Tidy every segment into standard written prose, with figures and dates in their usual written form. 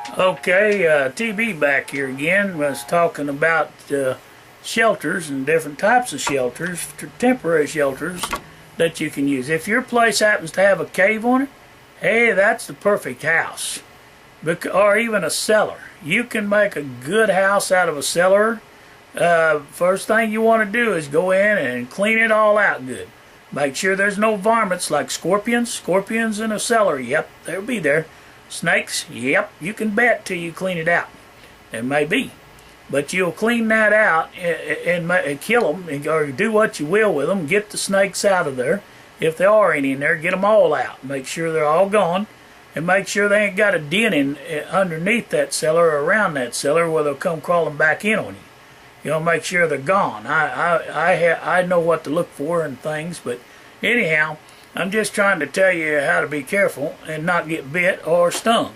Okay, TB back here again. Was talking about shelters and different types of shelters, temporary shelters that you can use. If your place happens to have a cave on it, hey, that's the perfect house. Or even a cellar. You can make a good house out of a cellar. First thing you want to do is go in and clean it all out good. Make sure there's no varmints like scorpions. Scorpions in a cellar, yep, they'll be there. Snakes, yep, you can bet till you clean it out. There may be. But you'll clean that out and kill them, or do what you will with them. Get the snakes out of there. If there are any in there, get them all out. Make sure they're all gone. And make sure they ain't got a den underneath that cellar or around that cellar where they'll come crawling back in on you. You know, make sure they're gone. I know what to look for and things, but anyhow, I'm just trying to tell you how to be careful and not get bit or stung.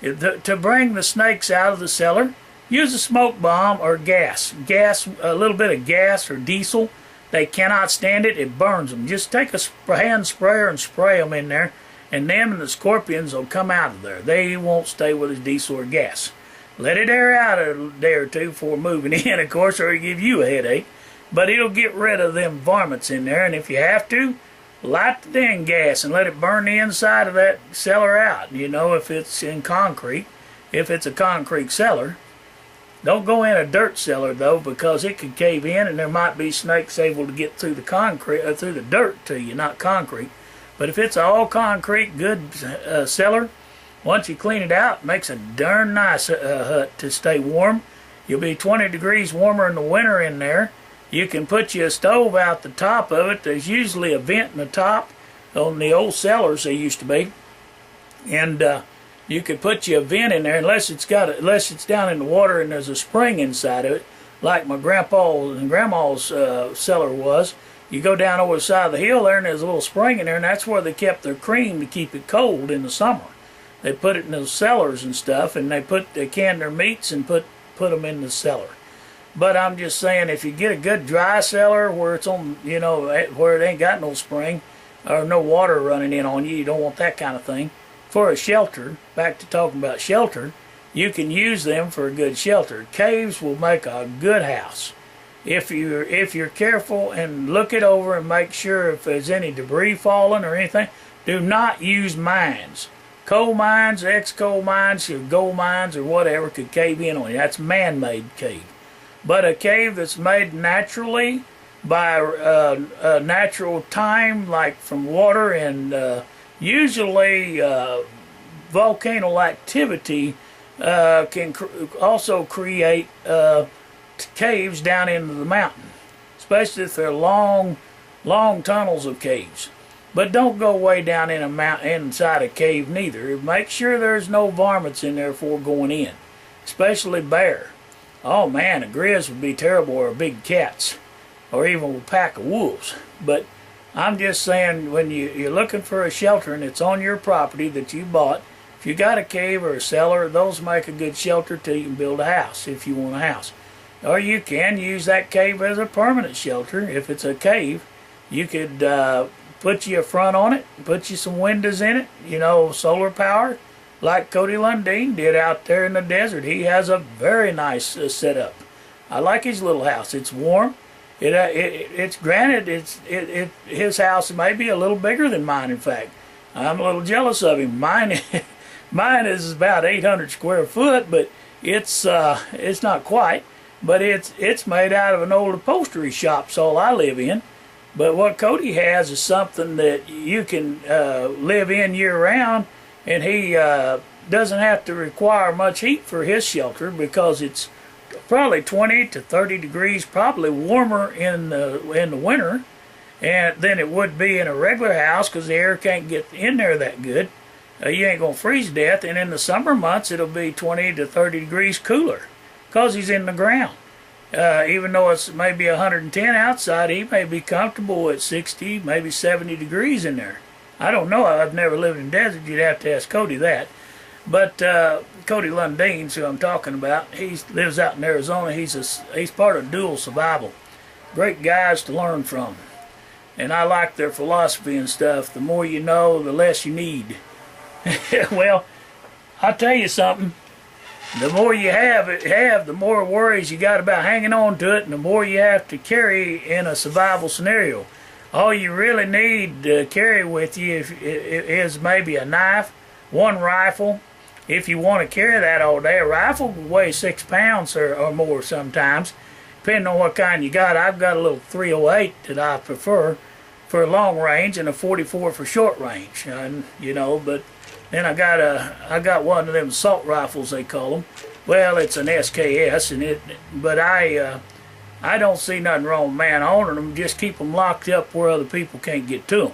To bring the snakes out of the cellar, use a smoke bomb or gas. A little bit of gas or diesel. They cannot stand it. It burns them. Just take a hand sprayer and spray them in there, and them and the scorpions will come out of there. They won't stay with the diesel or gas. Let it air out a day or two before moving in, of course, or it'll give you a headache. But it'll get rid of them varmints in there, and if you have to, light the dang gas and let it burn the inside of that cellar out. You know, if it's in concrete, if it's a concrete cellar. Don't go in a dirt cellar, though, because it could cave in, and there might be snakes able to get through the concrete, through the dirt to you, not concrete. But if it's all concrete, good cellar, once you clean it out, it makes a darn nice hut to stay warm. You'll be 20 degrees warmer in the winter in there. You can put you a stove out the top of it. There's usually a vent in the top. On the old cellars, there used to be. And you could put you a vent in there, unless it's down in the water and there's a spring inside of it, like my grandpa's and grandma's cellar was. You go down over the side of the hill there, and there's a little spring in there, and that's where they kept their cream to keep it cold in the summer. They put it in those cellars and stuff, and they canned their meats and put them in the cellar. But I'm just saying, if you get a good dry cellar where it's on, you know, where it ain't got no spring or no water running in on you, you don't want that kind of thing. For a shelter, back to talking about shelter, you can use them for a good shelter. Caves will make a good house. If you're careful and look it over and make sure if there's any debris falling or anything, do not use mines. Coal mines, ex-coal mines, gold mines, or whatever could cave in on you. That's man-made cave. But a cave that's made naturally by natural time, like from water and usually volcano activity, can also create caves down into the mountain, especially if they're long tunnels of caves. But don't go way down in a mountain inside a cave neither. Make sure there's no varmints in there before going in, especially bear. Oh man, a grizz would be terrible, or big cats, or even a pack of wolves. But I'm just saying, when you're looking for a shelter and it's on your property that you bought, if you got a cave or a cellar, those make a good shelter till you can build a house if you want a house. Or you can use that cave as a permanent shelter. If it's a cave, you could put you a front on it, put you some windows in it, you know, solar power, like Cody Lundeen did out there in the desert. He has a very nice setup. I like his little house. It's warm. It's granted, his house may be a little bigger than mine. In fact, I'm a little jealous of him. Mine is about 800 square foot, but it's not quite. But it's made out of an old upholstery shop. That's all I live in. But what Cody has is something that you can live in year round, and he doesn't have to require much heat for his shelter, because it's probably 20 to 30 degrees, probably warmer in the winter than it would be in a regular house, because the air can't get in there that good. You ain't going to freeze to death. And in the summer months, it'll be 20 to 30 degrees cooler, because he's in the ground. Even though it's maybe 110 outside, he may be comfortable at 60, maybe 70 degrees in there. I don't know. I've never lived in the desert. You'd have to ask Cody that. But Cody Lundeen's who I'm talking about. He lives out in Arizona. He's part of Dual Survival. Great guys to learn from. And I like their philosophy and stuff. The more you know, the less you need. Well, I'll tell you something. The more you have, the more worries you got about hanging on to it, and the more you have to carry in a survival scenario. All you really need to carry with you is maybe a knife, one rifle. If you want to carry that all day, a rifle will weigh 6 pounds or more sometimes, depending on what kind you got. I've got a little 308 that I prefer for long range, and a 44 for short range. And, but then I got one of them assault rifles, they call them. Well, it's an SKS, but I don't see nothing wrong with man owning them. Just keep them locked up where other people can't get to them.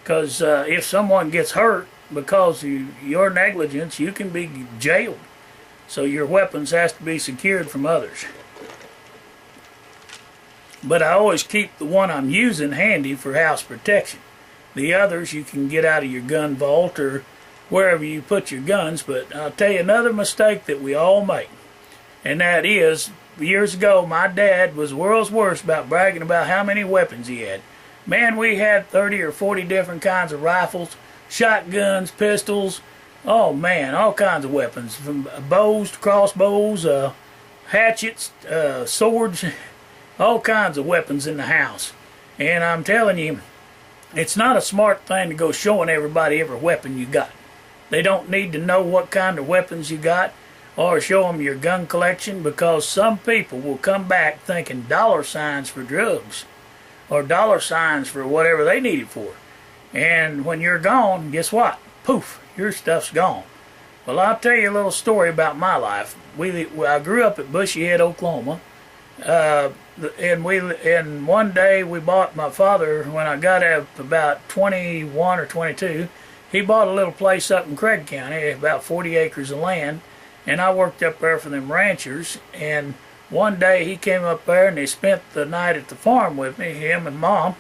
Because if someone gets hurt because of your negligence, you can be jailed. So your weapons has to be secured from others. But I always keep the one I'm using handy for house protection. The others you can get out of your gun vault or wherever you put your guns. But I'll tell you another mistake that we all make, and that is, years ago my dad was the world's worst about bragging about how many weapons he had. Man, we had 30 or 40 different kinds of rifles, shotguns, pistols, oh man, all kinds of weapons, from bows to crossbows, hatchets, swords, all kinds of weapons in the house. And I'm telling you, it's not a smart thing to go showing everybody every weapon you got. They don't need to know what kind of weapons you got, or show them your gun collection, because some people will come back thinking $signs for drugs or $signs for whatever they need it for. And when you're gone, guess what? Poof, your stuff's gone. Well, I'll tell you a little story about my life. I grew up at Bushy Head, Oklahoma. And one day we bought, my father, when I got up about 21 or 22, he bought a little place up in Craig County, about 40 acres of land, and I worked up there for them ranchers. And one day he came up there and he spent the night at the farm with me, him and Mom.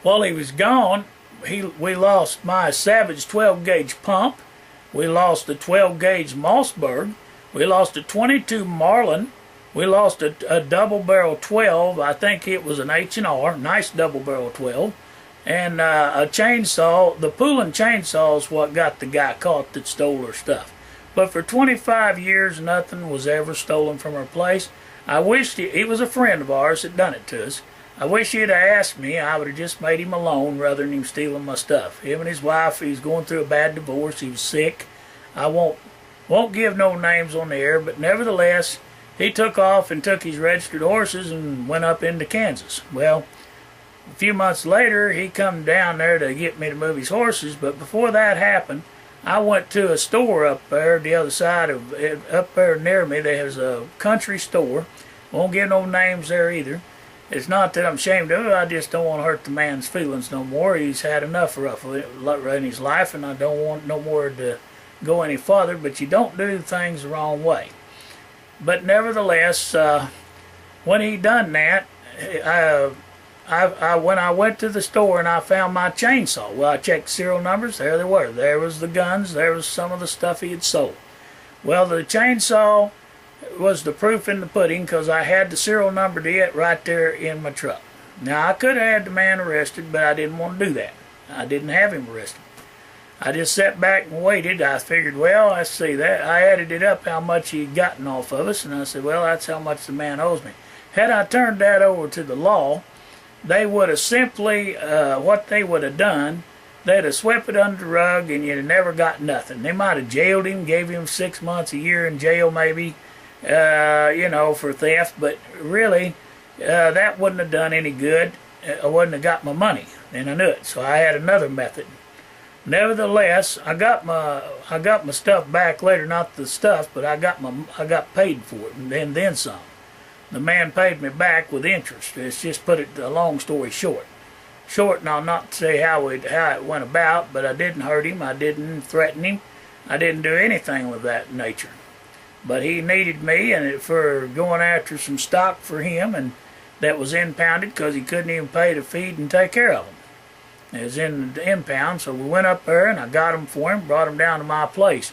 While he was gone, we lost my Savage 12-gauge pump, we lost a 12-gauge Mossberg, we lost a 22 Marlin, we lost a double-barrel 12, I think it was an H&R, nice double-barrel 12, and a chainsaw. The pulling chainsaw is what got the guy caught that stole her stuff. But for 25 years, nothing was ever stolen from her place. I wished he was a friend of ours that done it to us. I wish he'd have asked me. I would have just made him alone rather than him stealing my stuff. Him and his wife, he's going through a bad divorce. He was sick. I won't give no names on the air, but nevertheless, he took off and took his registered horses and went up into Kansas. Well, a few months later, he come down there to get me to move his horses, but before that happened, I went to a store up there, the other side of, up there near me. There's a country store. Won't give no names there either. It's not that I'm ashamed of it, I just don't want to hurt the man's feelings no more. He's had enough rough in his life, and I don't want no more to go any farther, but you don't do things the wrong way. But nevertheless, when he done that, when I went to the store and I found my chainsaw, well, I checked serial numbers, there they were. There was the guns, there was some of the stuff he had sold. Well, the chainsaw was the proof in the pudding, because I had the serial number to it right there in my truck. Now, I could have had the man arrested, but I didn't want to do that. I didn't have him arrested. I just sat back and waited. I figured, well, I see that. I added it up how much he'd gotten off of us, and I said, well, that's how much the man owes me. Had I turned that over to the law, they would have simply, what they would have done, they'd have swept it under the rug and you'd have never got nothing. They might have jailed him, gave him 6 months, a year in jail maybe, for theft, but really, that wouldn't have done any good. I wouldn't have got my money, and I knew it, so I had another method. Nevertheless, I got my stuff back later, not the stuff, but I got paid for it, and then some. The man paid me back with interest. Let's just put it a long story short. And I'll not say how it went about, but I didn't hurt him, I didn't threaten him, I didn't do anything of that nature. But he needed me, and for going after some stock for him, and that was impounded because he couldn't even pay to feed and take care of them. It was in the impound, so we went up there and I got him for him, brought him down to my place.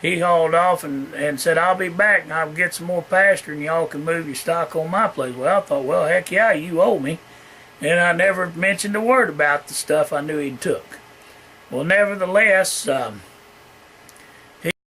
He hauled off and said, I'll be back and I'll get some more pasture and y'all can move your stock on my place. Well, I thought, well, heck yeah, you owe me. And I never mentioned a word about the stuff I knew he took. Well, nevertheless,